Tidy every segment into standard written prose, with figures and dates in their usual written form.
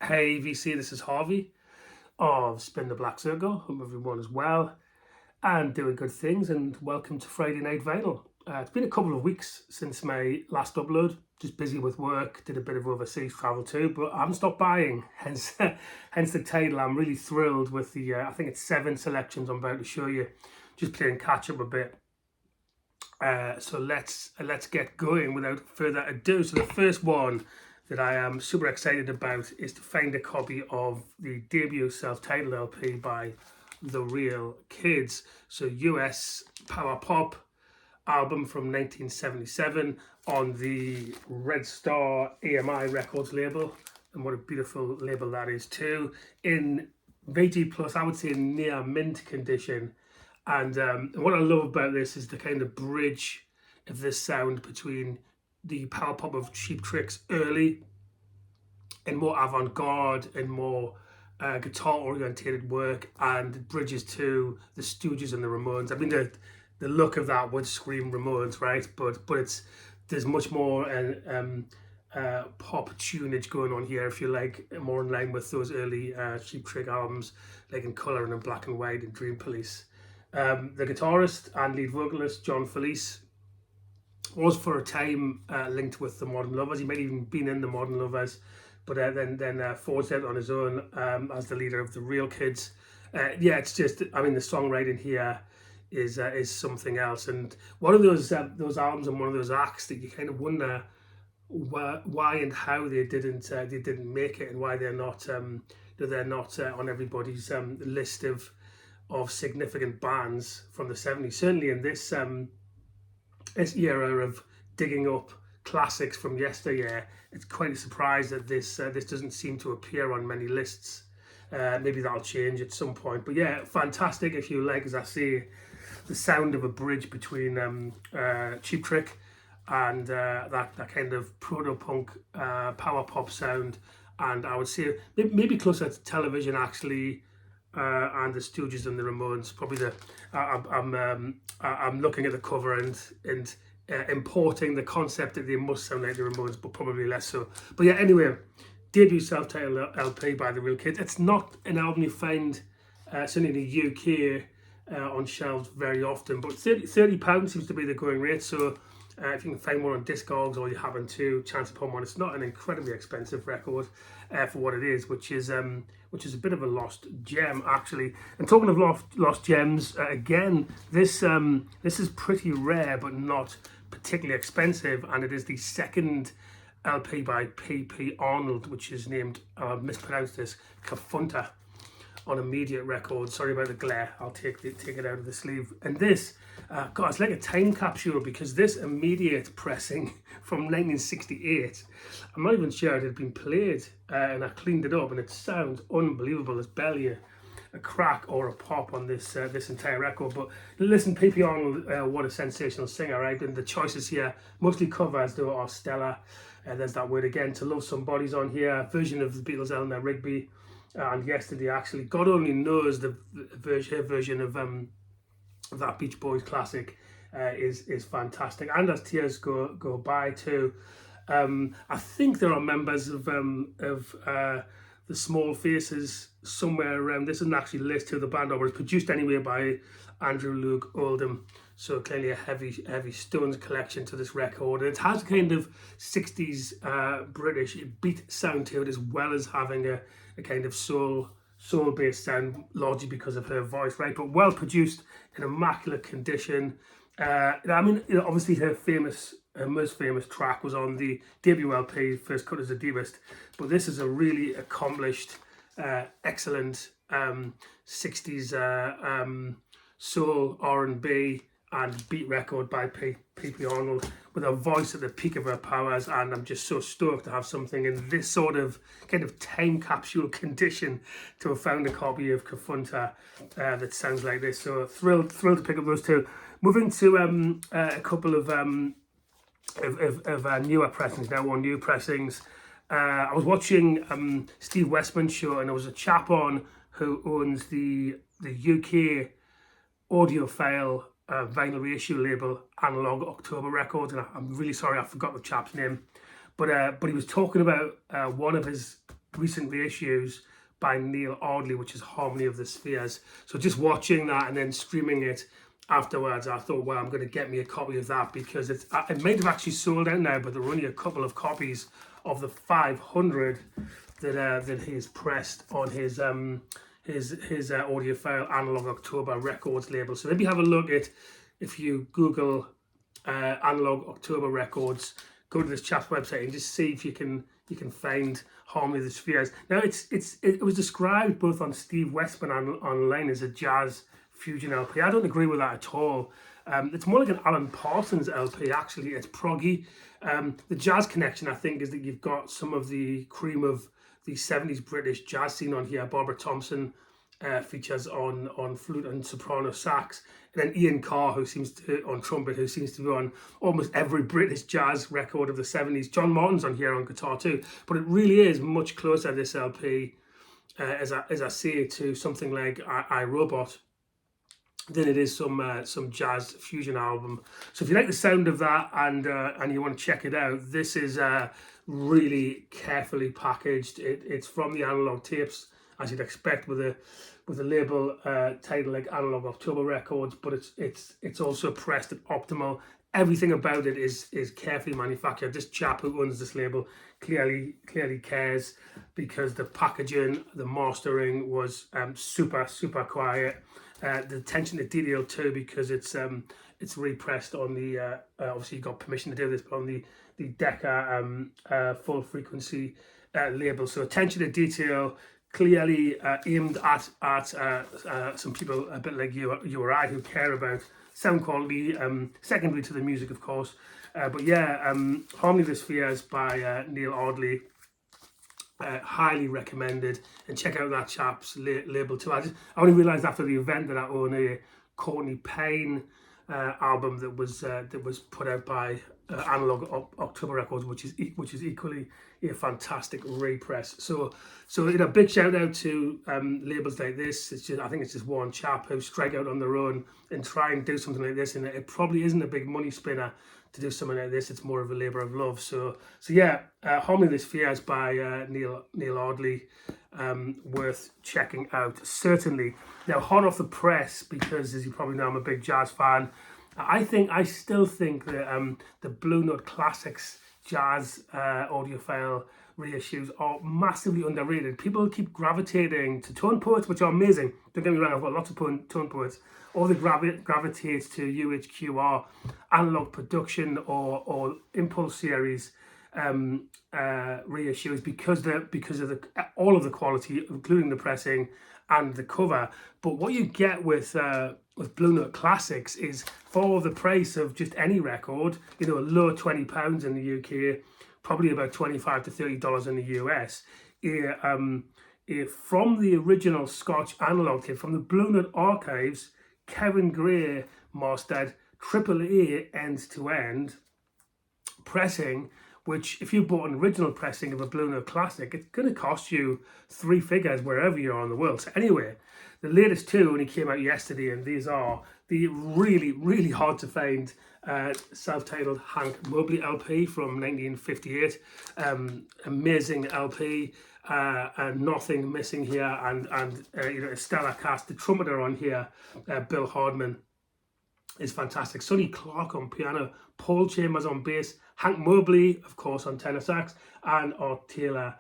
Hey VC, this is Harvey of Spin the Black Circle. Hope everyone is well and doing good things, and welcome to Friday Night Vinyl. It's been a couple of weeks since my last upload, just busy with work, did a bit of overseas travel too, but I haven't stopped buying, hence the title. I'm really thrilled with the, I think it's 7 selections I'm about to show you, just playing catch up a bit. So let's get going without further ado. So the first one that I am super excited about is to find a copy of the debut self-titled LP by The Real Kids. So US power pop album from 1977 on the Red Star EMI Records label, and what a beautiful label that is too. In VG Plus, I would say near mint condition. And what I love about this is the kind of bridge of this sound between the power pop of Cheap Trick's early and more avant-garde and more guitar-orientated work, and bridges to the Stooges and the Ramones. I mean, the look of that would scream Ramones, right? But there's much more pop tunage going on here, if you like, more in line with those early Cheap Trick albums, like In Colour and In Black and White and Dream Police. The guitarist and lead vocalist John Felice was for a time linked with the Modern Lovers. He might have even been in the Modern Lovers, but then forged out on his own as the leader of the Real Kids. Yeah, it's just, I mean, the songwriting here is something else, and one of those albums and one of those acts that you kind of wonder why and how they didn't make it, and why they're not on everybody's list of significant bands from the 70s. Certainly in this era of digging up classics from yesteryear, it's quite a surprise that this doesn't seem to appear on many lists. Maybe that'll change at some point. But yeah, fantastic if you like, as I say, the sound of a bridge between Cheap Trick and that kind of proto-punk power pop sound, and I would say maybe closer to Television actually, and the Stooges and the Ramones. Probably I'm looking at the cover and importing the concept that they must sound like the Ramones, but probably less so. But yeah, anyway, debut self-titled LP by The Real Kids. It's not an album you find certainly in the UK on shelves very often, but £30 seems to be the going rate. So if you can find one on Discogs, or you happen to chance upon one, it's not an incredibly expensive record for what it is, which is a bit of a lost gem actually. And talking of lost gems, again, this is pretty rare but not particularly expensive, and it is the second LP by P.P. Arnold, which is named, mispronounced this, Kafunta, on Immediate Records. Sorry about the glare, I'll take it out of the sleeve. And this, God, it's like a time capsule, because this Immediate pressing from 1968, I'm not even sure it had been played, and I cleaned it up, and it sounds unbelievable. There's barely a crack or a pop on this entire record. But listen, P.P. Arnold, what a sensational singer, right? And the choices here, mostly covers, though, are stellar. There's that word again, To Love Somebody's on here, version of the Beatles' Eleanor Rigby, and Yesterday, actually. God only knows her version of that Beach Boys classic is fantastic. And As Tears Go By too. I think there are members of the Small Faces somewhere around. This isn't actually listed to the band, or it's produced anyway by Andrew Luke Oldham. So clearly a heavy Stones collection to this record. It has a kind of 60s British beat sound to it, as well as having a kind of soul-based sound, largely because of her voice, right? But well produced, in immaculate condition. I mean, obviously her most famous track was on the debut LP, First Cut as a Divist, but this is a really accomplished, excellent 60s soul, R&B and beat record by P.P. Arnold, with a voice at the peak of her powers. And I'm just so stoked to have something in this sort of kind of time capsule condition, to have found a copy of Kafunta that sounds like this. So thrilled to pick up those two. Moving to a couple of newer pressings now, or new pressings. I was watching Steve Westman's show, and there was a chap on who owns the UK audiophile vinyl reissue label, Analog October Records, and I'm really sorry I forgot the chap's name, but he was talking about one of his recent reissues by Neil Audley, which is Harmony of the Spheres. So just watching that and then streaming it afterwards, I thought, well, I'm going to get me a copy of that, because it may have actually sold out now, but there were only a couple of copies of the 500 that he's pressed on his audiophile Analog October Records label. So maybe have a look at, if you Google Analog October Records, go to this chap's website and just see if you can find Harmony of the Spheres. Now it was described both on Steve Westman and online as a jazz fusion LP. I don't agree with that at all. It's more like an Alan Parsons LP, actually. It's proggy. The jazz connection, I think, is that you've got some of the cream of the 70s British jazz scene on here. Barbara Thompson features on flute and soprano sax, and then Ian Carr, who seems to, on trumpet, who seems to be on almost every British jazz record of the 70s. John Martin's on here on guitar too, but it really is much closer, this LP, as I say it, to something like I, Robot, than it is some jazz fusion album. So if you like the sound of that and you want to check it out, this is really carefully packaged. It's from the Analog Tapes, as you'd expect, with a label title like Analog October Records, but it's also pressed at optimal. Everything about it is carefully manufactured. This chap who owns this label clearly cares, because the packaging, the mastering was super quiet. The attention to detail too, because it's repressed on the obviously you got permission to do this, but on the Decca full frequency label. So attention to detail, clearly aimed at some people a bit like you or I, who care about sound quality, secondary to the music, of course. But yeah, Harmony of the Spheres by Neil Audley. Highly recommended, and check out that chap's label too. I only realised after the event that I own a Courtney Payne album that was put out by Analog October Records, which is equally a fantastic repress. So big shout out to labels like this. I think it's just one chap who strike out on their own and try and do something like this, and it probably isn't a big money spinner to do something like this. It's more of a labour of love. So yeah, Harmony of the Spheres by Neil Audley, worth checking out, certainly. Now, hot off the press, because as you probably know, I'm a big jazz fan. I still think that the Blue Note Classics jazz audiophile reissues are massively underrated. People keep gravitating to tone poets, which are amazing. Don't get me wrong, I've got lots of tone poets. Or they gravitate to UHQR, Analog Production, or Impulse Series reissues, because of all of the quality, including the pressing and the cover. But what you get with Blue Note Classics is, for the price of just any record, a low £20 in the UK, probably about $25 to $30 in the US. From the original Scotch analog tape, from the Blue Note archives, Kevin Gray mastered AAA end-to-end pressing, which, if you bought an original pressing of a Blue Note Classic, it's going to cost you 3 figures wherever you are in the world. So anyway, the latest two only came out yesterday, and these are the really hard to find self-titled Hank Mobley LP from 1958. Amazing LP. Nothing missing here, and a stellar cast. The trumpeter on here, Bill Hardman, is fantastic. Sonny Clark on piano, Paul Chambers on bass, Hank Mobley, of course, on tenor sax, and Art Taylor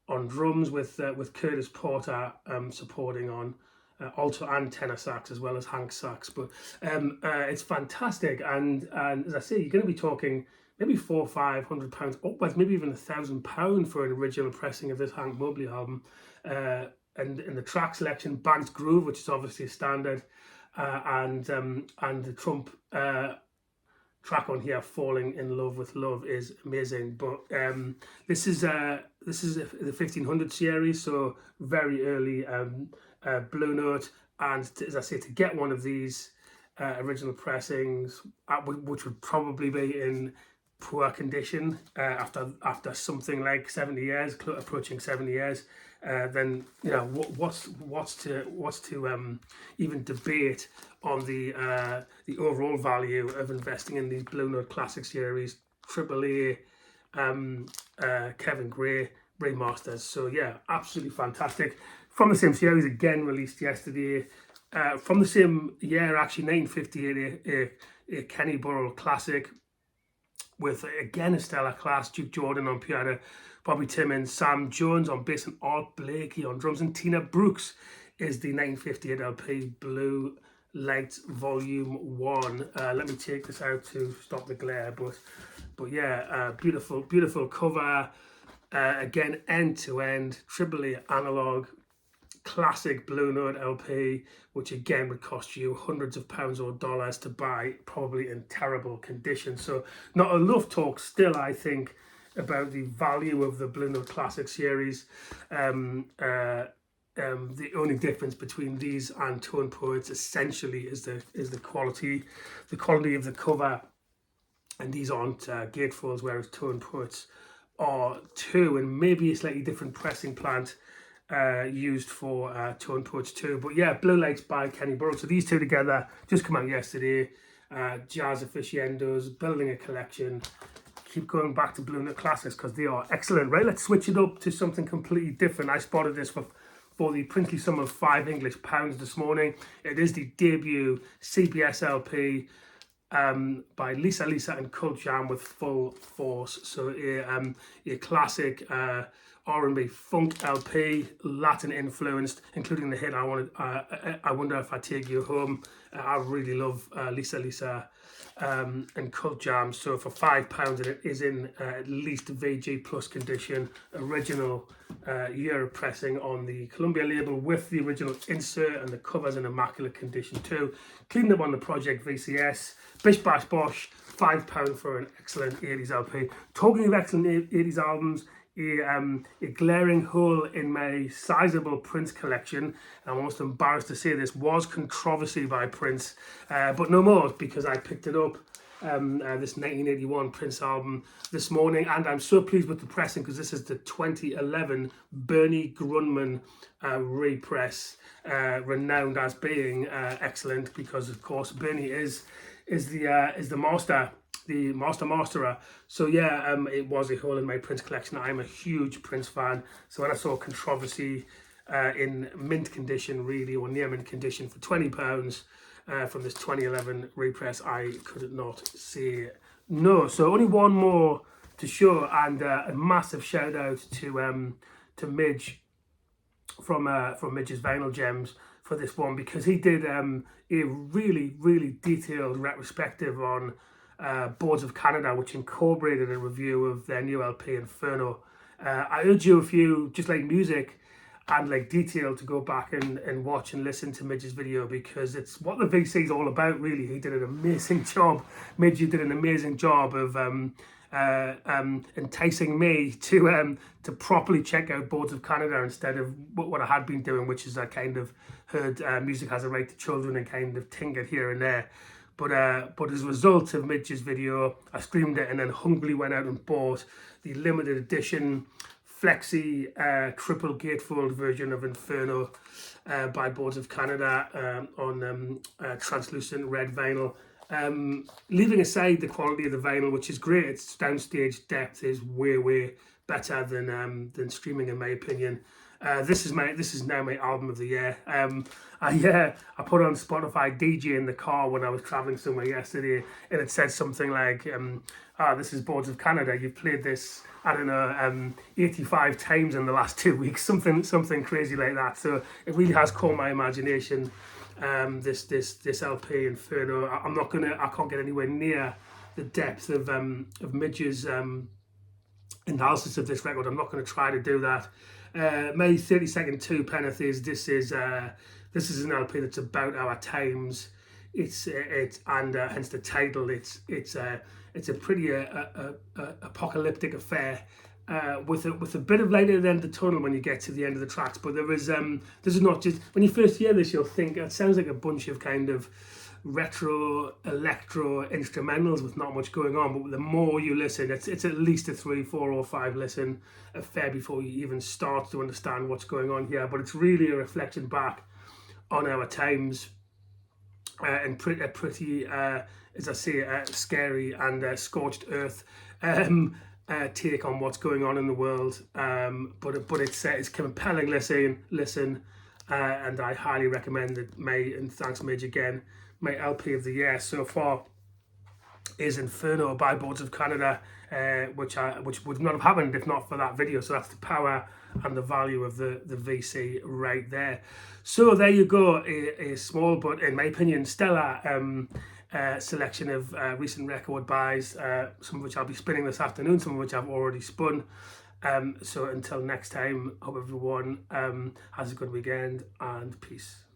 on drums, with Curtis Porter supporting on alto and tenor sax, as well as Hank sax. But it's fantastic, and as I say, you're going to be talking maybe £400 or £500 upwards, maybe even £1,000 for an original pressing of this Hank Mobley album. And in the track selection, Bags Groove, which is obviously a standard, and the Trump track on here, Falling in Love with Love, is amazing. But this is the 1500 series, so very early Blue Note. And as I say, to get one of these original pressings, which would probably be in poor condition after something like 70 years, approaching 70 years, then what's to even debate on the overall value of investing in these Blue Note Classic series. AAA, Kevin Gray, remasters. So yeah, absolutely fantastic. From the same series, again released yesterday. From the same year, actually, 1958, a Kenny Burrell classic with, again, a stellar class. Duke Jordan on piano, Bobby Timmons, Sam Jones on bass, and Art Blakey on drums. And Tina Brooks is the 1958 LP Blue Lights Volume 1. Let me take this out to stop the glare. But yeah, beautiful, beautiful cover. Again, end to end, AAA analog, classic Blue Note LP, which again would cost you hundreds of pounds or dollars to buy, probably in terrible condition. So not enough talk still, I think, about the value of the Blue Note Classic series. The only difference between these and Tone Poets essentially is the quality of the cover, and these aren't gatefolds, whereas Tone Poets are two, and maybe a slightly different pressing plant used for Tone Poets 2. But yeah, Blue Lights by Kenny Burrell. So these two together just come out yesterday. Jazz aficionados, building a collection. Keep going back to Blue Note Classics because they are excellent. Right, let's switch it up to something completely different. I spotted this for the princely sum of £5 English this morning. It is the debut CBS LP by Lisa and Cult Jam with Full Force. So a classic R&B funk LP, Latin influenced, including the hit I Wonder If I Take You Home. I really love Lisa and Cult Jam. So for £5, and it is in at least VG Plus condition, original Europe pressing on the Columbia label with the original insert, and the cover's in immaculate condition too. Cleaned up on the Project VCS. Bish Bash Bosh, £5 for an excellent 80s LP. Talking of excellent 80s albums, a glaring hole in my sizable Prince collection, I'm almost embarrassed to say this, was Controversy by Prince, but no more, because I picked it up, this 1981 Prince album this morning, and I'm so pleased with the pressing because this is the 2011 Bernie Grundman repress, renowned as being excellent, because of course Bernie is the master, the masterer. So yeah, it was a hole in my Prince collection. I'm a huge Prince fan, so when I saw Controversy in mint condition, really, or near mint condition, for £20 from this 2011 repress, I could not say no. So only one more to show, and a massive shout out to Midge from Midge's Vinyl Gems for this one, because he did a really detailed retrospective on Boards of Canada, which incorporated a review of their new LP Inferno. I urge you, if you just like music and like detail, to go back and watch and listen to Midge's video, because it's what the VC is all about, really. He did an amazing job. Midge did an amazing job of enticing me to properly check out Boards of Canada instead of what I had been doing, which is I kind of heard Music Has a Right to Children and kind of tinkered here and there. But as a result of Midge's video, I streamed it and then hungrily went out and bought the limited edition flexi triple gatefold version of Inferno by Boards of Canada on translucent red vinyl. Leaving aside the quality of the vinyl, which is great, its downstage depth is way better than streaming, in my opinion. This is now my album of the year. I put on Spotify DJ in the car when I was traveling somewhere yesterday, and it said something like, this is Boards of Canada, you've played this, I don't know, 85 times in the last 2 weeks, something crazy like that. So it really has caught my imagination. This LP Inferno. I can't get anywhere near the depth of Midge's analysis of this record. I'm not going to try to do that. My 30-second two penneth is this is an LP that's about our times. It's and hence the title. It's a pretty apocalyptic affair. With a bit of light at the end of the tunnel when you get to the end of the tracks. But this is not just, when you first hear this, you'll think it sounds like a bunch of kind of retro electro instrumentals with not much going on. But the more you listen, it's at least a 3, 4 or 5 listen affair before you even start to understand what's going on here. But it's really a reflection back on our times, and pretty as I say, scary and scorched earth. take on what's going on in the world, but it's compelling listen, and I highly recommend it. And thanks Midge again. My LP of the year so far is Inferno by Boards of Canada, which would not have happened if not for that video. So that's the power and the value of the VC right there. So there you go, a small but in my opinion stellar selection of recent record buys, some of which I'll be spinning this afternoon, some of which I've already spun. So until next time, hope everyone has a good weekend, and peace.